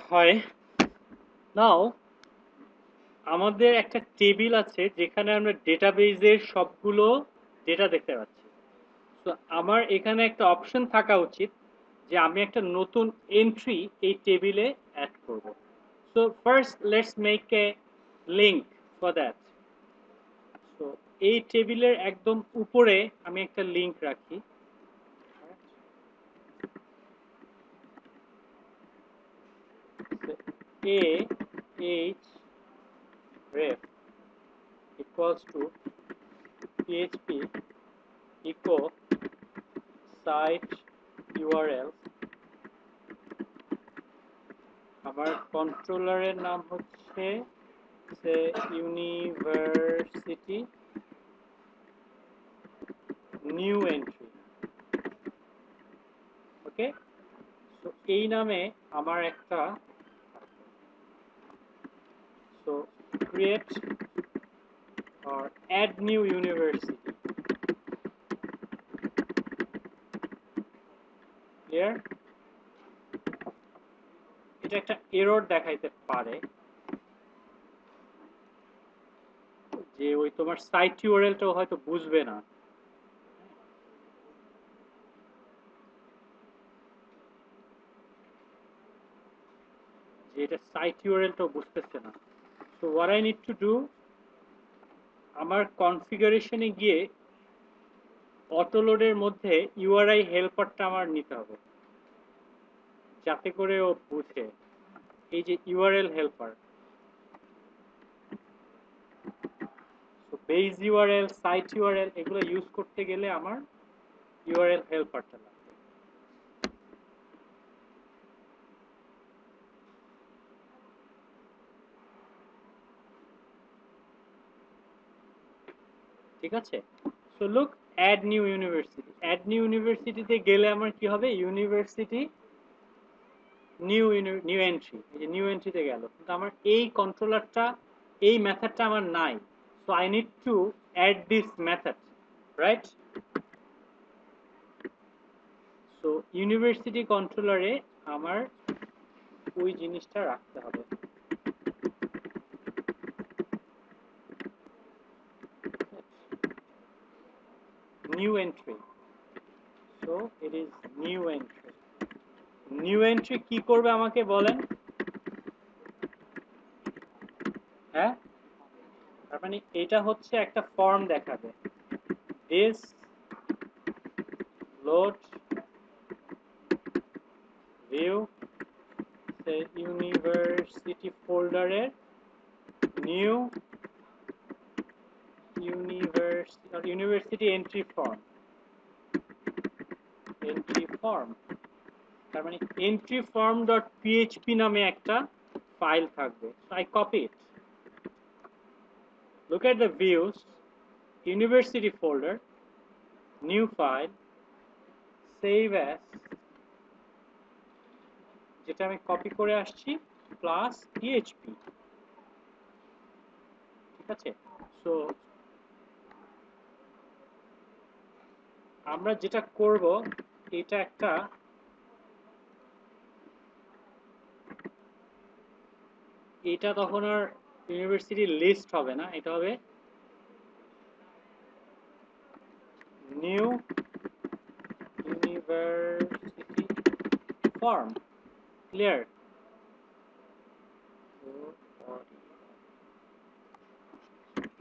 হয় নাও আমাদের একটা টেবিল আছে যেখানে আমরা ডেটাবেজের সবগুলো ডেটা দেখতে পাচ্ছি। তো আমার এখানে একটা অপশন থাকা উচিত যে আমি একটা নতুন এন্ট্রি এই টেবিলে অ্যাড করব। So first let's make a link for that. So এই টেবিলের একদম উপরে আমি একটা লিংক রাখি। a h ref equals to php echo site url। আমার কন্ট্রোলারের নাম হচ্ছে ইউনিভার্সিটি নিউ এন্ট্রি। ওকে, তো এই নামে আমার একটা so create or add new university, clear? এটা একটা এরর দেখাইতে পারে যে ওই তোমার সাইট ইউআরএলটাও হয়তো বুঝবে না। যে এটা সাইট ইউআরএলটাও বুঝতেছে না। So what I need to do, আমার কনফিগারেশনে গিয়ে অটোলোডের মধ্যে ইউআরআই হেল্পারটা আমার নিতে হবে যাতে করে ও বুঝে। এই যে URL helper, so base URL site URL এগুলো ইউজ করতে গেলে আমার ইউআরএল হেল্পারটা লাগবে। ঠিক আছে, so look add new university, add new ইউনিভার্সিটিতে গেলে আমার কি হবে, ইউনিভার্সিটি নিউ এন্ট্রি, এই যে নিউ এন্ট্রিতে গেল, কিন্তু আমার এই কন্ট্রোলারটা এই মেথডটা আমার নাই। So I need to add this method, right? So university কন্ট্রোলারে আমার ওই জিনিসটা রাখতে হবে। New entry, so it is new entry. New entry কি করবে আমাকে বলেন? হ্যাঁ, তার মানে এটা হচ্ছে একটা ফর্ম দেখাবে, দিস লোড ভিউ ইউনিভার্সিটি ফোল্ডারের নিউ ইউনিভার্সিটি এন্ট্রি ফর্ম। তার মানে এন্ট্রি ফর্ম ডট পিএইচপি নামে একটা ফাইল থাকবে। I copy it, look at the views, university folder, new file, save as, যেটা আমি কপি করে আসছি, প্লাস পিএইচপি। ঠিক আছে, সো আমরা যেটা করব, এটা একটা এটা তখন আর ইউনিভার্সিটি লিস্ট হবে না, এটা হবে নিউ ইউনিভার্সিটি ফর্ম। ক্লিয়ার?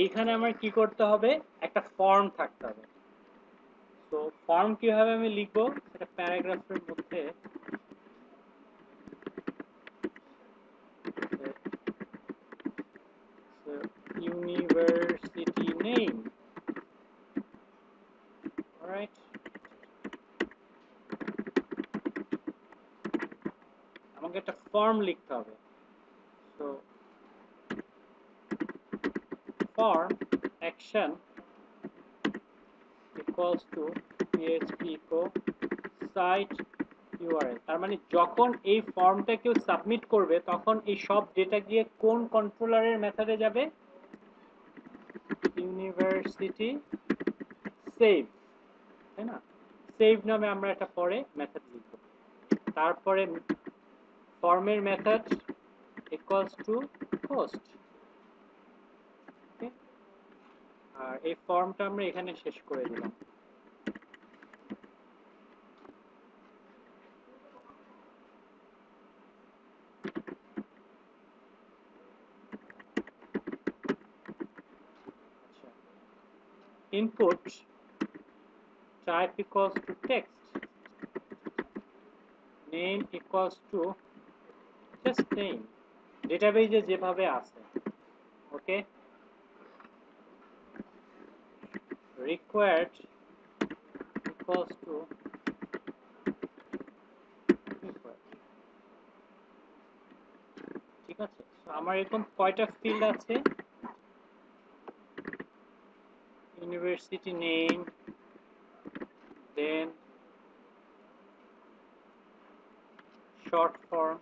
এইখানে আমার কি করতে হবে, একটা ফর্ম থাকতে হবে। তো ফর্ম কিভাবে আমি লিখবো, সেটা প্যারাগ্রাফের মধ্যে ইউনিভার্সিটি নেম, অলরাইট? আমাকে একটা ফর্ম লিখতে হবে। তো form action equals to php echo site url। তার মানে যখন এই ফর্মটা কেউ সাবমিট করবে তখন এই সব ডেটা গিয়ে কোন কন্ট্রোলারের মেথডে যাবে, ইউনিভার্সিটি সেভ, তাই না? সেভ নামে আমরা একটা পরে মেথড লিখব। তারপরে ফর্মের মেথড ইকুয়ালস টু পোস্ট। ওকে, আর এই ফর্মটা আমরা এখানে শেষ করে দিলাম। Input type equals to text, name equals to just name, database যেভাবে আছে। ওকে, required equals to required। ঠিক আছে, আমার এরকম কয়টা ফিল্ড আছে? University name, then short form,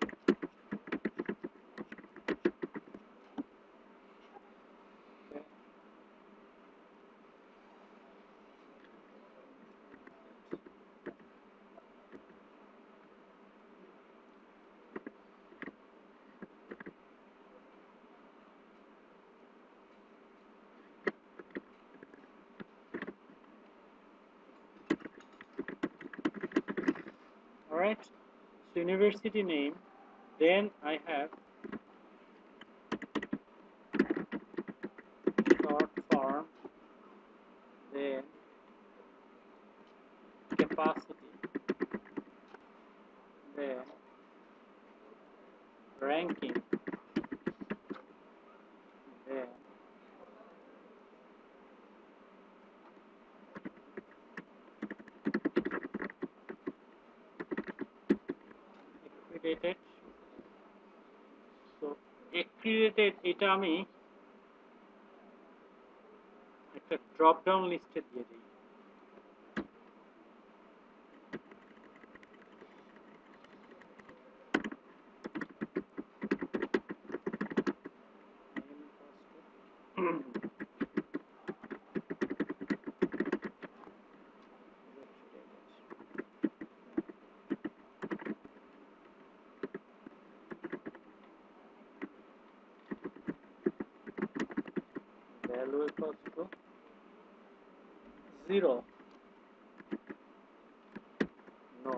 alright, so university name, then I have short form, then capacity, then ranking, then accredited। So accredited এটা আমি একটা ড্রপ ডাউন লিস্টে দিয়ে দিই। Value equals to 0, no,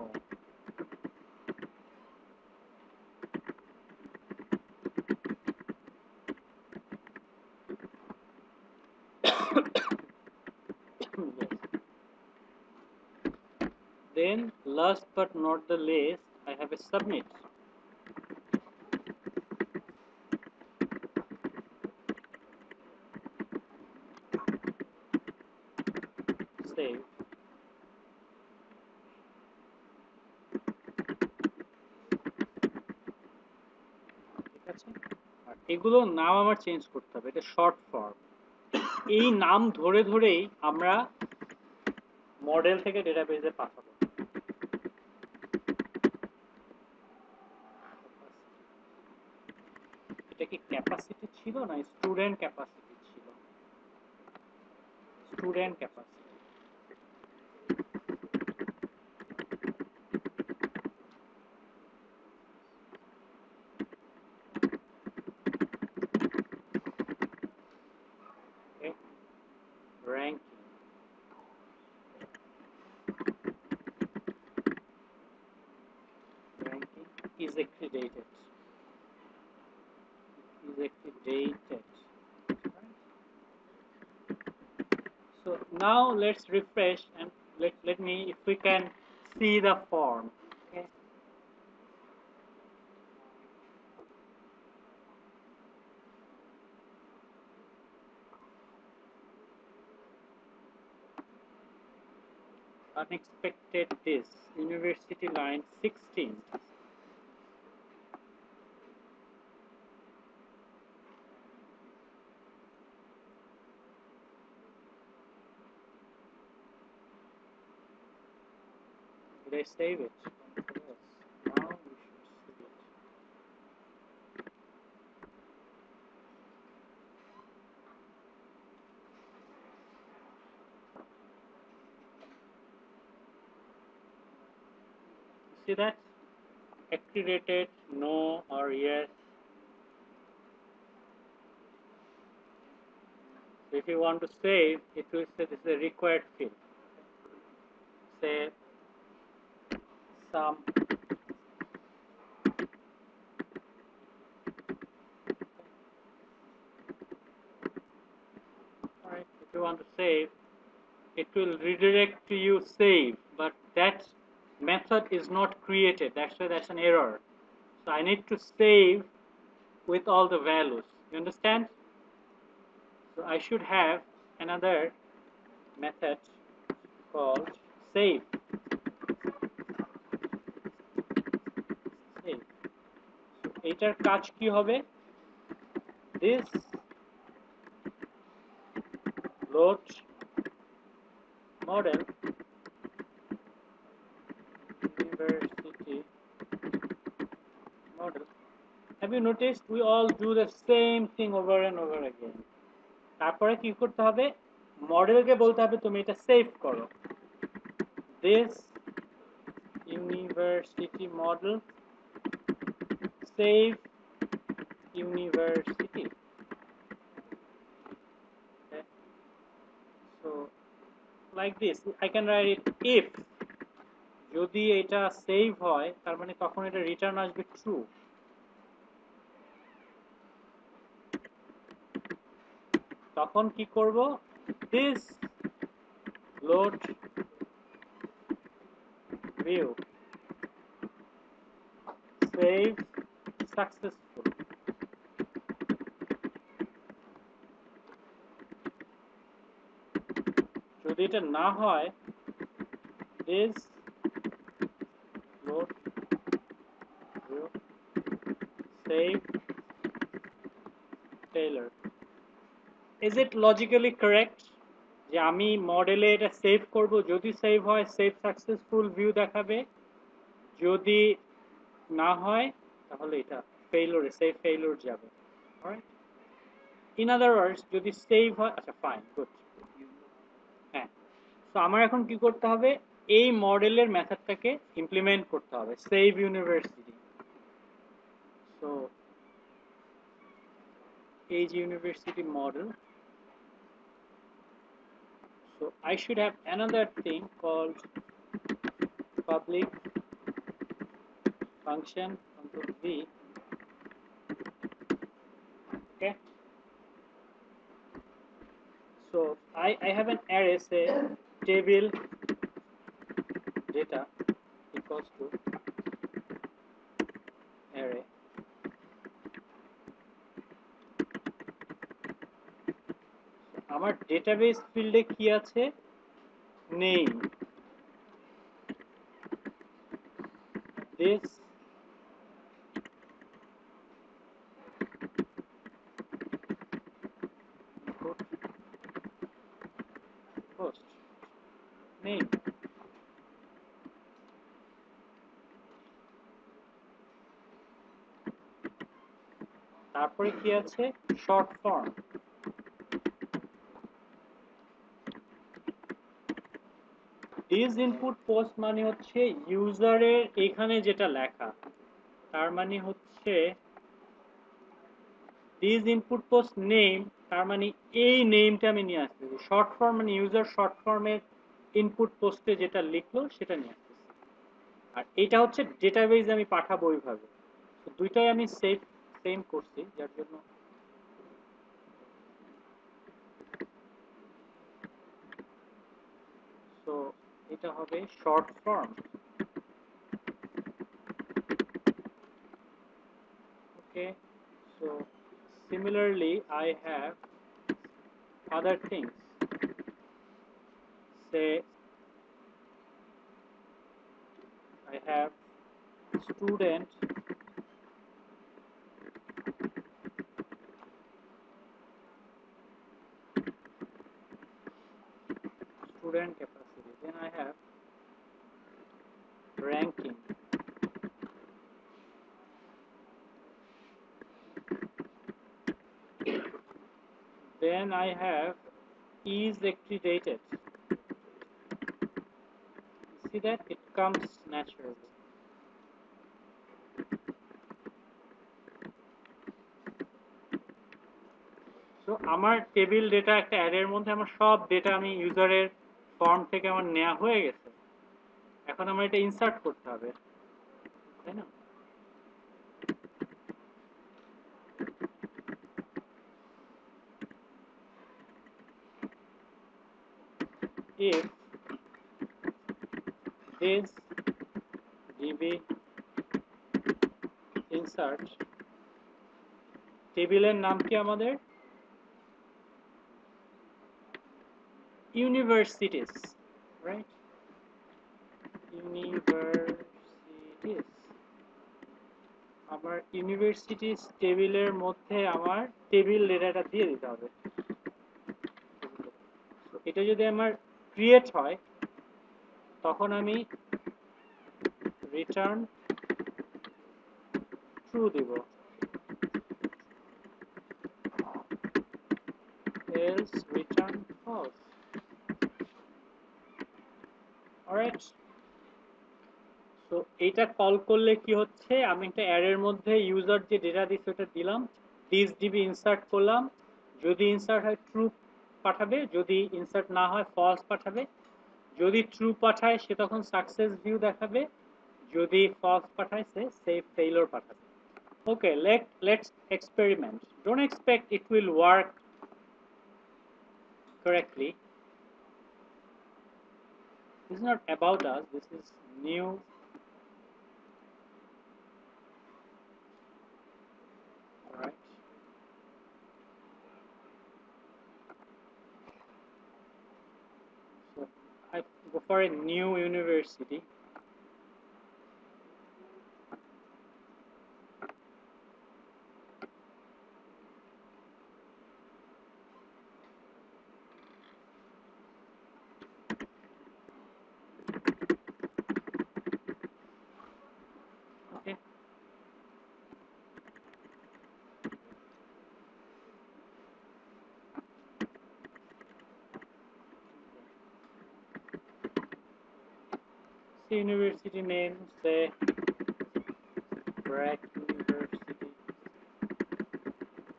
yes. Then last but not the least, I have a submit, save। ঠিক আছে, আর এগুলোর নাম আমার চেঞ্জ করতে হবে, এটা শর্ট ফর্ম। এই নাম ধরে ধরেই আমরা মডেল থেকে ডেটাবেজে পাঠাবো। এটা কি ক্যাপাসিটি ছিল না স্টুডেন্ট ক্যাপাসিটি ছিল? Student capacity. Okay, ranking, ranking is accredited, is accredited. So now let's refresh and let me, if we can see the form. Okay. Unexpected this university line 16. Did I save it? Yes. Now we should see it. See that? accredited, no or yes. So if you want to save, it will say this is a required field. Say some. Alright, if you want to save, it will redirect to you save, but that method is not created. That's why that's an error. So I need to save with all the values. You understand? So I should have another method called save. Save. So এটার কাজ কি হবে? This load model university model. Have you noticed we all do the same thing over and over again? তারপরে কি করতে হবে? মডেলকে বলতে হবে তুমি এটা সেভ করো। This university model save university. Okay. So like this I can write it if যদি এটা সেভ হয় তার মানে তখন এটা রিটার্ন আসবে ট্রু। তখন কি করব? This load view save successful. যদি এটা না হয় this load view save failure. Is it logically correct যে আমি মডেলে এটা সেভ করব, যদি সেভ হয় সেভ সাকসেসফুল ভিউ দেখাবে, যদি না হয় তাহলে এটা ফেইলিওর সেভ ফেইলিওর যাবে। অলরাইট, ইন আদার ওয়ার্ডস যদি সেভ হয়, আচ্ছা ফাইন গুড। হ্যাঁ, তো আমার এখন কি করতে হবে? এই মডেলের মেথডটাকে ইমপ্লিমেন্ট করতে হবে, সেভ ইউনিভার্সিটি। সো এই যে university model, so I should have another thing called public function control V. Okay, so I have an array, say table data equals to array আমার ডেটাবেস ফিল্ডে কি আছে? নেম। this post name, তারপরে কি আছে? Short form. This input post মানে হচ্ছে ইউজারের এখানে যেটা লেখা, তার মানে হচ্ছে দিস ইনপুট পোস্ট নেম, তার মানে এই নেমটা আমি নিয়ে আসতেছি। শর্ট ফর্ম মানে ইউজার শর্ট ফর্মের ইনপুট পোস্টে যেটা লিখলো সেটা নিয়ে আসতেছি। আর এটা হচ্ছে ডেটাবেজ আমি পাঠাবো ওইভাবে। দুইটাই আমি সেম করছি, যার জন্য সো এটা হবে short form. Okay, so similarly I have other things, say I have student capacity, then I have ranking, then I have is accredited. See that it comes naturally. So আমার table data একটা অ্যারের মধ্যে আমার সব data আমি ইউজারের form থেকে আমার নেওয়া হয়ে গেছে, এখন আমার এটা ইনসার্ট করতে হবে, তাই না? if this db insert, টেবিলের নাম কি আমাদের? universities, right? universities, আমার ইউনিভার্সিটিস টেবিলের মধ্যে আমার টেবিল ডেটাটা দিয়ে দিতে হবে। এটা যদি আমার ক্রিয়েট হয় তখন আমি রিটার্ন ট্রু দিব, else return false. alright, so এইটা কল করলে কি হচ্ছে, আমি একটা অ্যারের মধ্যে ইউজার যে ডেটা দিচ্ছে ওটা দিলাম, দিস ডিবি ইনসার্ট করলাম, যদি ইনসার্ট হয় ট্রু পাঠাবে, যদি ইনসার্ট না হয় ফলস পাঠাবে, যদি ট্রু পাঠায় সে তখন সাকসেস ভিউ দেখাবে, যদি ফলস পাঠায় সে সেভ ফেইলিওর পাঠাবে। ওকে, let's experiment. Don't expect it will work correctly. This is not about us, this is new. Alright, so I go for a new university. Okay, the university name, say Brack University,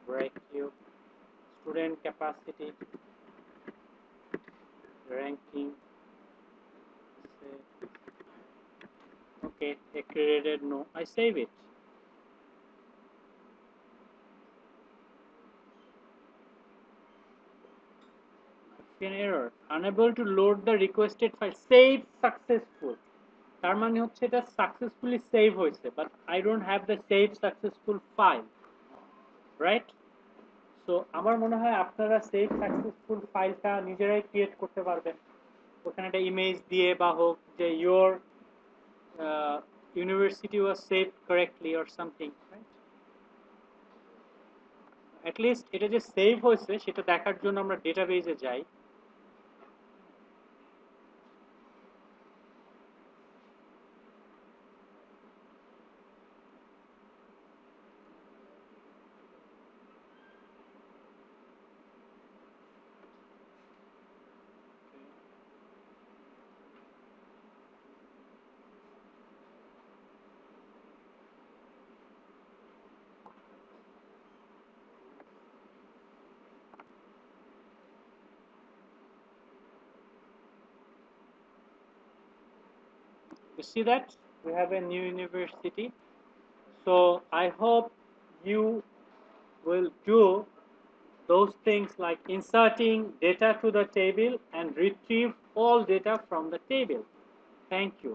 Brack U, student capacity, ranking, say, okay, accredited, no, I save it. An error, unable to load the requested file, save successful, তার মানে হচ্ছে এটা successfully save হয়েছে, but I don't have the save successful file, right? So আমার মনে হয় আপনারা save successful ফাইলটা নিজেরাই ক্রিয়েট করতে পারবেন, ওখানে একটা ইমেজ দিয়ে বা হোক যে your university was save correctly or something, right? At least এটা যে সেভ হয়েছে সেটা দেখার জন্য আমরা ডেটাবেজে যাই। You see that we have a new university. So I hope you will do those things like inserting data to the table and retrieve all data from the table. Thank you.